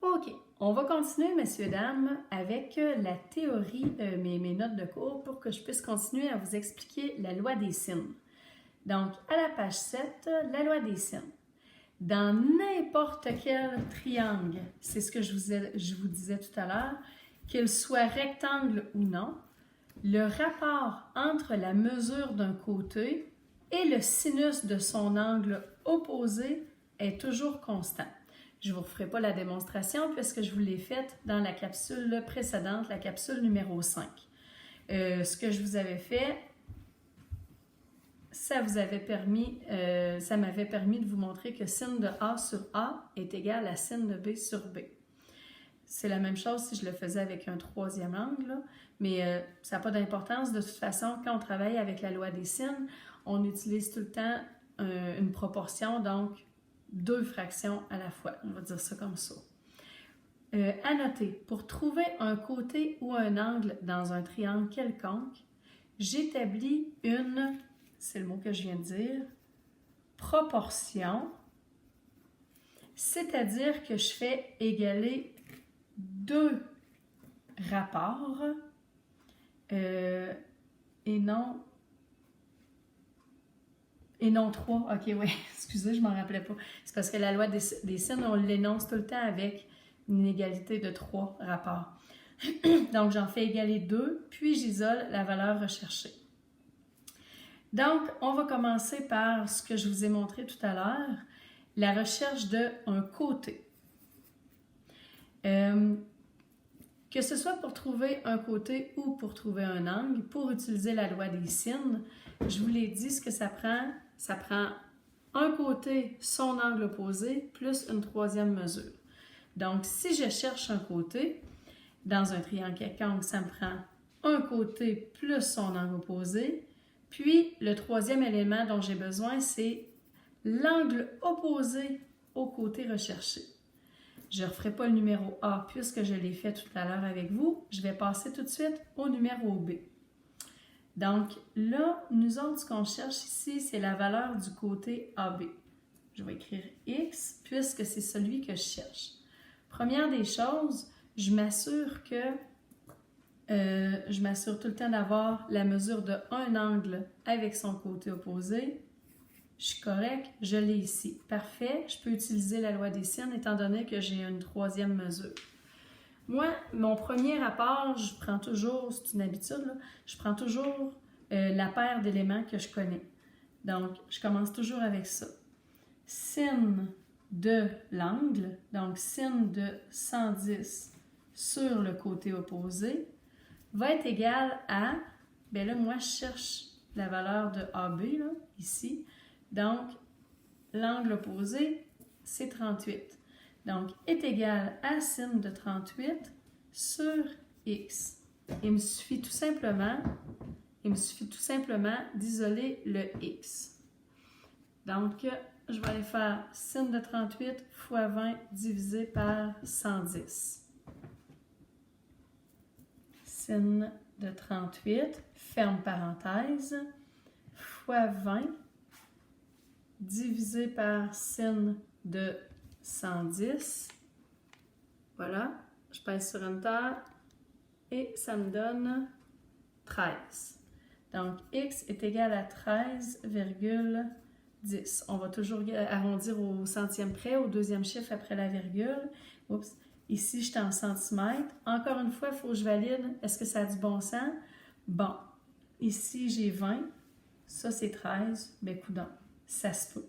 OK, on va continuer, messieurs, dames, avec la théorie, mes notes de cours pour que je puisse continuer à vous expliquer la loi des sines. Donc, à la page 7, la loi des sines. Dans n'importe quel triangle, c'est ce que je vous disais tout à l'heure, qu'il soit rectangle ou non, le rapport entre la mesure d'un côté et le sinus de son angle opposé est toujours constant. Je ne vous referai pas la démonstration puisque je vous l'ai faite dans la capsule précédente, la capsule numéro 5. Ce que je vous avais fait, ça m'avait permis de vous montrer que sin de A sur A est égal à sin de B sur B. C'est la même chose si je le faisais avec un troisième angle, là, mais ça n'a pas d'importance. De toute façon, quand on travaille avec la loi des sines, on utilise tout le temps une proportion, donc 2 fractions à la fois. On va dire ça comme ça. À noter, pour trouver un côté ou un angle dans un triangle quelconque, j'établis une, c'est le mot que je viens de dire, proportion, c'est-à-dire que je fais égaler 2 rapports et non 3. OK, oui, excusez, je ne m'en rappelais pas. C'est parce que la loi des sines, on l'énonce tout le temps avec une égalité de 3 rapports. Donc, j'en fais égaler 2, puis j'isole la valeur recherchée. Donc, on va commencer par ce que je vous ai montré tout à l'heure, la recherche d'un côté. Que ce soit pour trouver un côté ou pour trouver un angle, pour utiliser la loi des sines, je vous l'ai dit, ce que ça prend un côté, son angle opposé, plus une troisième mesure. Donc, si je cherche un côté, dans un triangle quelconque, ça me prend un côté plus son angle opposé, puis le troisième élément dont j'ai besoin, c'est l'angle opposé au côté recherché. Je ne referai pas le numéro A puisque je l'ai fait tout à l'heure avec vous. Je vais passer tout de suite au numéro B. Donc là, nous autres, ce qu'on cherche ici, c'est la valeur du côté AB. Je vais écrire X puisque c'est celui que je cherche. Première des choses, je m'assure tout le temps d'avoir la mesure de un angle avec son côté opposé. Je suis correct, je l'ai ici. Parfait, je peux utiliser la loi des sines étant donné que j'ai une troisième mesure. Moi, mon premier rapport, je prends toujours, c'est une habitude, là, je prends toujours la paire d'éléments que je connais. Donc, je commence toujours avec ça. Sin de l'angle, donc sin de 110 sur le côté opposé, va être égal à, bien là, moi, je cherche la valeur de AB, là, ici. Donc, l'angle opposé, c'est 38. Donc, est égal à sin de 38 sur x. Il me suffit tout simplement d'isoler le x. Donc, je vais aller faire sin de 38 fois 20 divisé par 110. Sin de 38, ferme parenthèse, fois 20 divisé par sin de 110. Voilà, je pèse sur Enter et ça me donne 13. Donc, x est égal à 13,10. On va toujours arrondir au centième près, au deuxième chiffre après la virgule. Oups. Ici, je suis en centimètres. Encore une fois, il faut que je valide. Est-ce que ça a du bon sens? Bon. Ici, j'ai 20. Ça, c'est 13. Ben, coudonc. Ça se peut.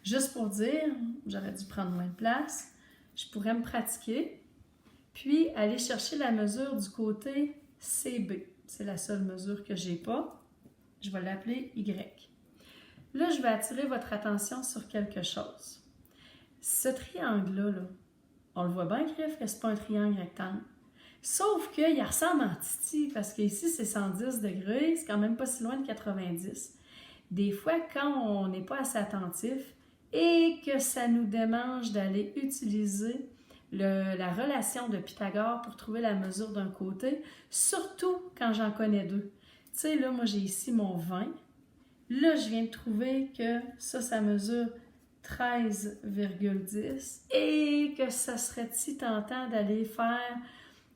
Juste pour dire, j'aurais dû prendre moins de place, je pourrais me pratiquer, puis aller chercher la mesure du côté CB. C'est la seule mesure que je n'ai pas. Je vais l'appeler Y. Là, je vais attirer votre attention sur quelque chose. Ce triangle-là, là, on le voit bien, Griff, que ce n'est pas un triangle rectangle. Sauf qu'il ressemble en titi, parce qu'ici, c'est 110 degrés, c'est quand même pas si loin de 90. Des fois, quand on n'est pas assez attentif et que ça nous démange d'aller utiliser la relation de Pythagore pour trouver la mesure d'un côté, surtout quand j'en connais 2. Tu sais, là, moi, j'ai ici mon 20. Là, je viens de trouver que ça mesure 13,10 et que ça serait si tentant d'aller faire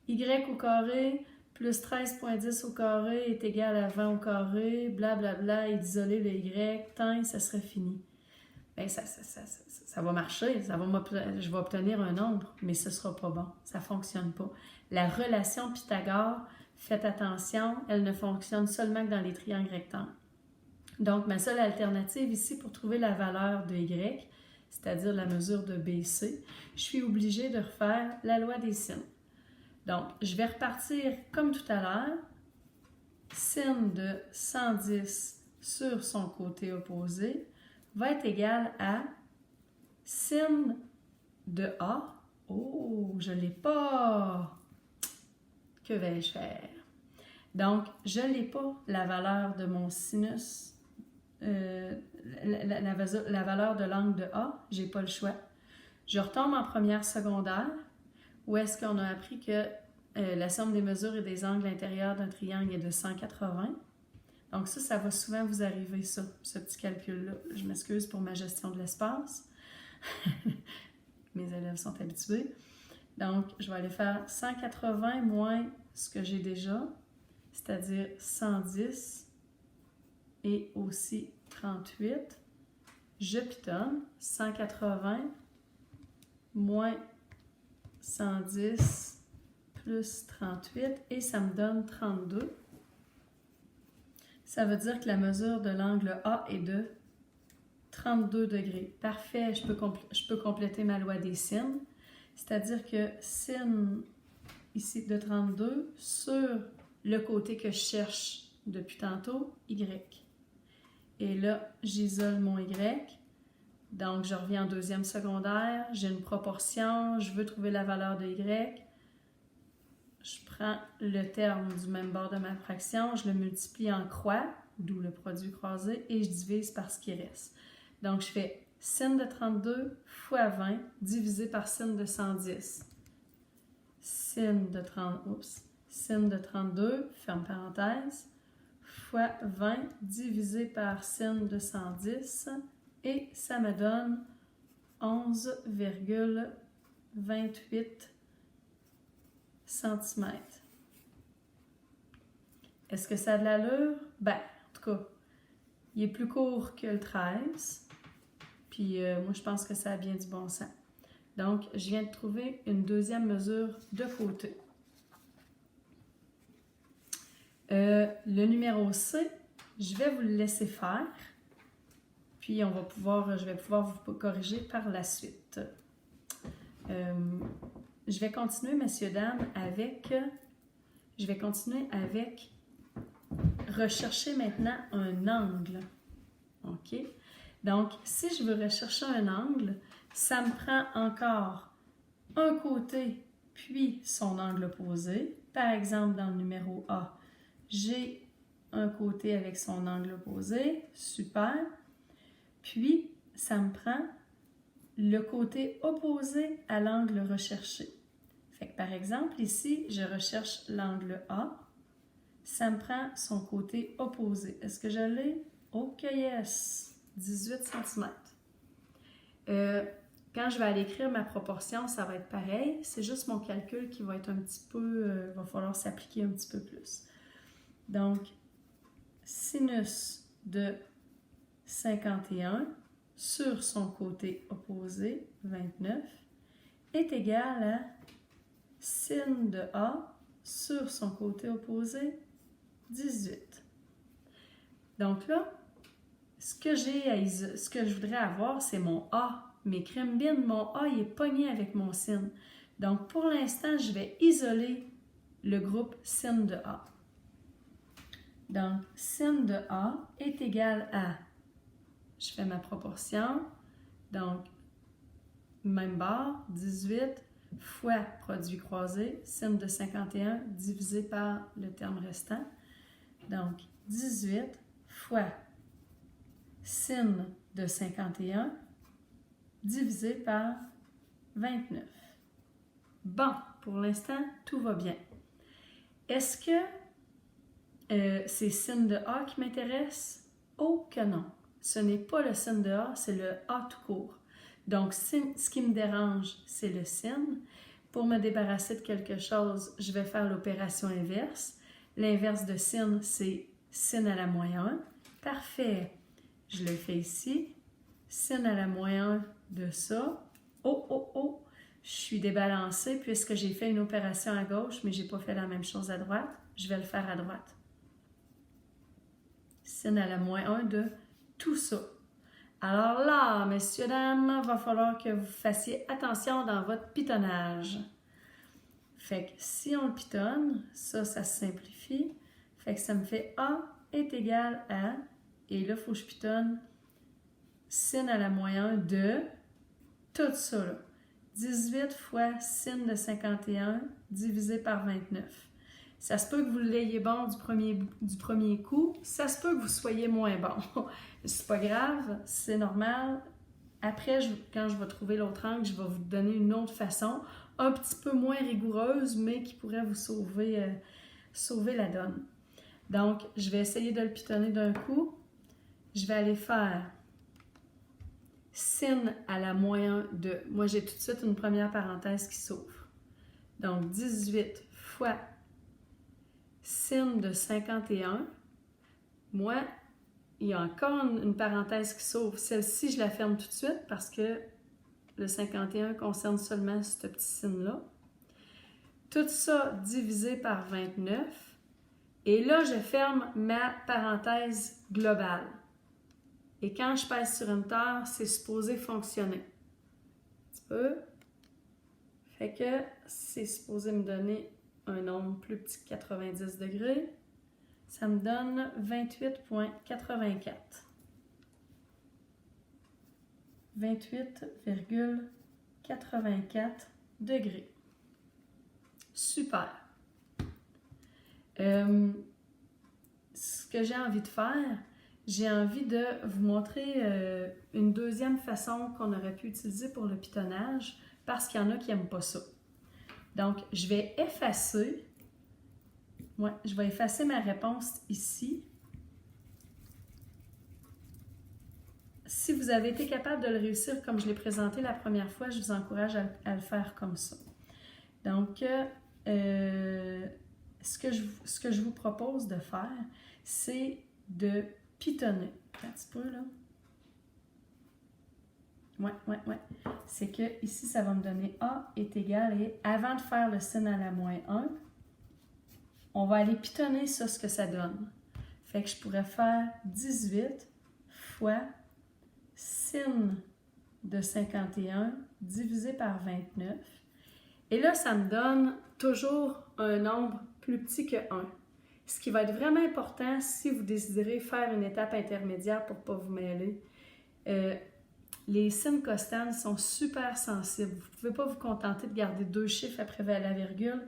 y au carré plus 13,10 au carré est égal à 20 au carré, blablabla, et d'isoler le y, tant ça serait fini. Bien, ça va marcher, je vais obtenir un nombre, mais ce ne sera pas bon, ça ne fonctionne pas. La relation Pythagore, faites attention, elle ne fonctionne seulement que dans les triangles rectangles. Donc, ma seule alternative ici pour trouver la valeur de y, c'est-à-dire la mesure de BC, je suis obligée de refaire la loi des sines. Donc, je vais repartir comme tout à l'heure, sin de 110 sur son côté opposé va être égal à sin de A. Oh, je ne l'ai pas! Que vais-je faire? Donc, je n'ai pas la valeur de mon sinus, la valeur de l'angle de A, je n'ai pas le choix. Je retombe en première secondaire, où est-ce qu'on a appris que la somme des mesures et des angles intérieurs d'un triangle est de 180. Donc ça va souvent vous arriver, ce petit calcul-là. Je m'excuse pour ma gestion de l'espace. Mes élèves sont habitués. Donc, je vais aller faire 180 moins ce que j'ai déjà, c'est-à-dire 110 et aussi 38. Je pitonne 180 moins 110 plus 38 et ça me donne 32. Ça veut dire que la mesure de l'angle A est de 32 degrés. Parfait, je peux compléter ma loi des sines. C'est-à-dire que sin ici de 32 sur le côté que je cherche depuis tantôt, Y. Et là, j'isole mon Y. Donc, je reviens en deuxième secondaire. J'ai une proportion. Je veux trouver la valeur de Y. Je prends le terme du même bord de ma fraction. Je le multiplie en croix, d'où le produit croisé, et je divise par ce qui reste. Donc, je fais sin de 32 fois 20 divisé par sin de 110. Sin de 32, ferme parenthèse, fois 20 divisé par sin de 110 et ça me donne 11,28 cm. Est-ce que ça a de l'allure? Ben, en tout cas, il est plus court que le 13. Puis moi, je pense que ça a bien du bon sens. Donc, je viens de trouver une deuxième mesure de côté. Le numéro C, je vais vous le laisser faire. Puis, je vais pouvoir vous corriger par la suite. Je vais continuer, messieurs, dames, avec rechercher maintenant un angle. OK? Donc, si je veux rechercher un angle, ça me prend encore un côté, puis son angle opposé. Par exemple, dans le numéro A, j'ai un côté avec son angle opposé. Super. Puis, ça me prend le côté opposé à l'angle recherché. Fait que, par exemple, ici, je recherche l'angle A. Ça me prend son côté opposé. Est-ce que je l'ai? OK, yes! 18 cm. Quand je vais aller écrire ma proportion, ça va être pareil. C'est juste mon calcul qui va être un petit peu... va falloir s'appliquer un petit peu plus. Donc, sinus de 51 sur son côté opposé, 29, est égal à sin de A sur son côté opposé, 18. Donc là, ce que je voudrais avoir, c'est mon A. Mais crème bin, mon A, il est pogné avec mon sin. Donc, pour l'instant, je vais isoler le groupe sin de A. Donc, sin de A est égal à, je fais ma proportion, donc, même barre, 18 fois produit croisé, sin de 51 divisé par le terme restant. Donc, 18 fois sin de 51 divisé par 29. Bon, pour l'instant, tout va bien. Est-ce que c'est sin de A qui m'intéresse? Oh que non! Ce n'est pas le sin de A, c'est le A tout court. Donc, ce qui me dérange, c'est le sin. Pour me débarrasser de quelque chose, je vais faire l'opération inverse. L'inverse de sin, c'est sin à la moins 1. Parfait. Je le fais ici. Sin à la moins 1 de ça. Oh, oh, oh! Je suis débalancée puisque j'ai fait une opération à gauche, mais je n'ai pas fait la même chose à droite. Je vais le faire à droite. Sin à la moins 1 de tout ça. Alors là, messieurs, dames, il va falloir que vous fassiez attention dans votre pitonnage. Fait que si on le pitonne, ça se simplifie. Fait que ça me fait A est égal à, et là, il faut que je pitonne sin à la moins 1 de tout ça, là. 18 fois sin de 51 divisé par 29. Ça se peut que vous l'ayez bon du premier coup, ça se peut que vous soyez moins bon. C'est pas grave, c'est normal. Après, quand je vais trouver l'autre angle, je vais vous donner une autre façon, un petit peu moins rigoureuse, mais qui pourrait vous sauver la donne. Donc, je vais essayer de le pitonner d'un coup. Je vais aller faire sin à la moins 1 de... Moi, j'ai tout de suite une première parenthèse qui s'ouvre. Donc, 18 fois sin de 51. Moi, il y a encore une parenthèse qui s'ouvre. Celle-ci, je la ferme tout de suite parce que le 51 concerne seulement ce petit signe-là. Tout ça divisé par 29. Et là, je ferme ma parenthèse globale. Et quand je pèse sur Enter, c'est supposé fonctionner. Un petit peu. Fait que c'est supposé me donner un nombre plus petit que 90 degrés. Ça me donne 28,84. 28,84 degrés. Super. Ce que j'ai envie de faire, j'ai envie de vous montrer une deuxième façon qu'on aurait pu utiliser pour le pitonnage parce qu'il y en a qui n'aiment pas ça. Donc, je vais effacer. Ouais, je vais effacer ma réponse ici. Si vous avez été capable de le réussir comme je l'ai présenté la première fois, je vous encourage à le faire comme ça. Donc, ce que je vous propose de faire, c'est de pitonner. Un petit peu, là. Ouais. C'est que ici, ça va me donner A est égal et avant de faire le sin à la moins 1, on va aller pitonner ça, ce que ça donne. Fait que je pourrais faire 18 fois sin de 51 divisé par 29. Et là, ça me donne toujours un nombre plus petit que 1. Ce qui va être vraiment important si vous déciderez faire une étape intermédiaire pour ne pas vous mêler. Les sines costanes sont super sensibles. Vous ne pouvez pas vous contenter de garder 2 chiffres après la virgule.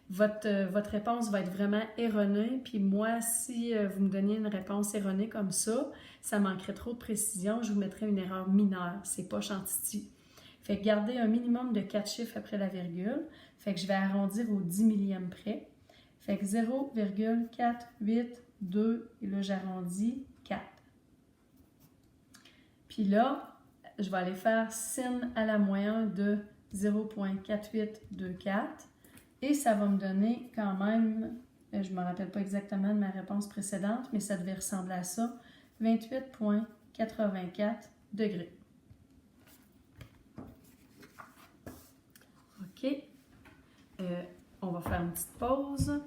Votre réponse va être vraiment erronée. Puis moi, si vous me donniez une réponse erronée comme ça manquerait trop de précision. Je vous mettrais une erreur mineure. C'est pas chantitie. Fait que gardez un minimum de 4 chiffres après la virgule. Fait que je vais arrondir au 10 millième près. Fait que 0,482 et là j'arrondis 4. Puis là, je vais aller faire sin à la moins 1 de 0,4824 et ça va me donner quand même, je ne me rappelle pas exactement de ma réponse précédente, mais ça devait ressembler à ça, 28,84 degrés. OK. On va faire une petite pause.